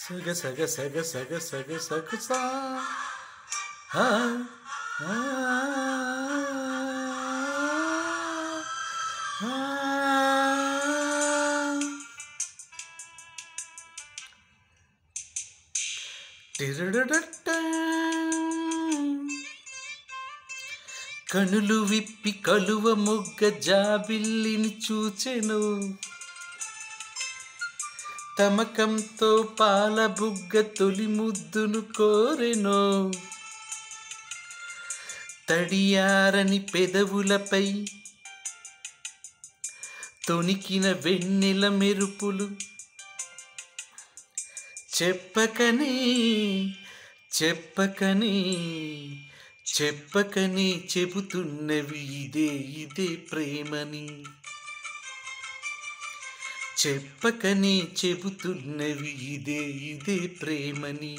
సగ సగ సగ సగ సగ సగ సా ఆ ఆ ఆ కనులు విప్పి కలువ మొగ్గ జాబిల్లిని చూచెను, తమకంతో పాల బుగ్గ తొలి ముద్దును కోరెను, తడియారని పెదవులపై తొణికిన వెన్నెల మెరుపులు చెప్పకనే చెప్పకనే చెప్పకనే చెబుతున్నవి ఇదే ఇదే ప్రేమని, చెప్పకనే చెబుతున్నవి ఇదే ఇదే ప్రేమని.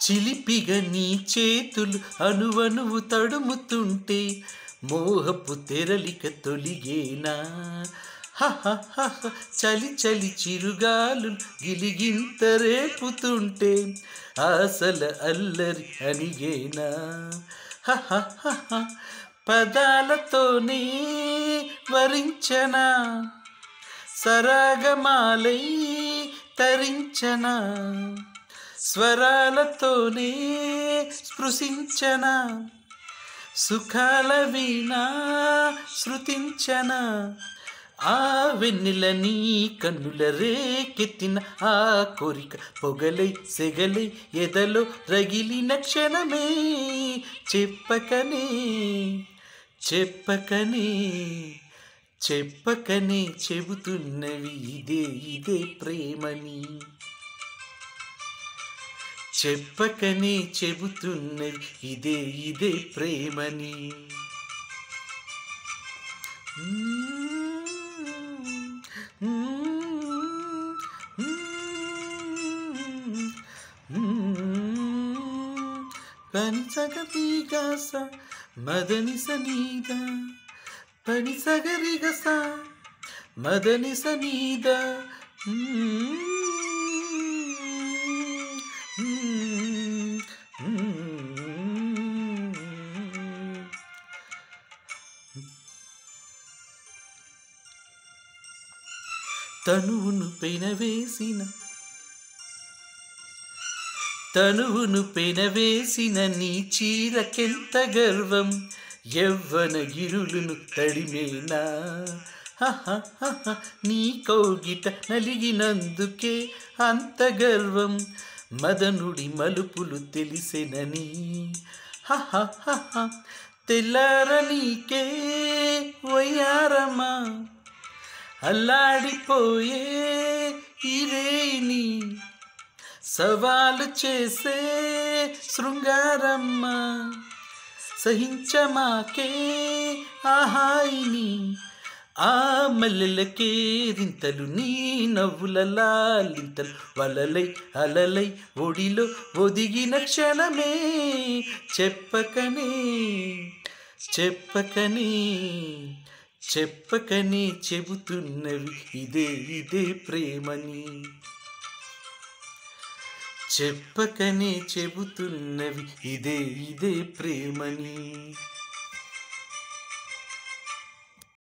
చిలిపిగా నీ చేతులు అణువణువు తడుముతుంటే మోహపు తెరలిక తొలిగేనా, చలి చలి చిరుగాలు గిలిగింత రేపుతుంటే ఆశల అల్లరి అనిగేనా, పదాలతోనే వరించనా సరాగమాలై తరించనా, స్వరాలతోనే స్పృశించనా సుఖాల వీణా శృతించనా, ఆ వెన్నెల నీ కన్నుల రేకెత్తిన ఆ కోరిక పొగలై సెగలై ఎదలో రగిలిన క్షణమే చెప్పకనే చెప్పకనే చెప్పకనే చెబుతున్నవి ఇదే ఇదే ప్రేమని, చెప్పకనే చెబుతున్నవి ఇదే ఇదే ప్రేమని. పని సగరిగస మదని సనీద పని సగరిగస మదని సనీద తనువును పెనవేసిన నీ చీరకెంత గర్వం, యవ్వన గిరులను తడిమేనా, నీ కౌగిట నలిగినందుకే అంత గర్వం, మదనుడి మలుపులు తెలిసెనని, తెల్లార నీకే వయ్యారమా అల్లాడిపోయే ఇరేని సవాలు చేసే శృంగారమ్మ, సహించమాకే ఆహాయిని ఆ మల్లెలకే రింతలు నీ నవ్వుల లాలింతలు వలలై అలలై ఒడిలో ఒదిగిన క్షణమే చెప్పకనే చెప్పకనే చెప్పకనే చెబుతున్నవి ఇదే ఇదే ప్రేమని, చెప్పకనే చెబుతున్నవి ఇదే ఇదే ప్రేమని.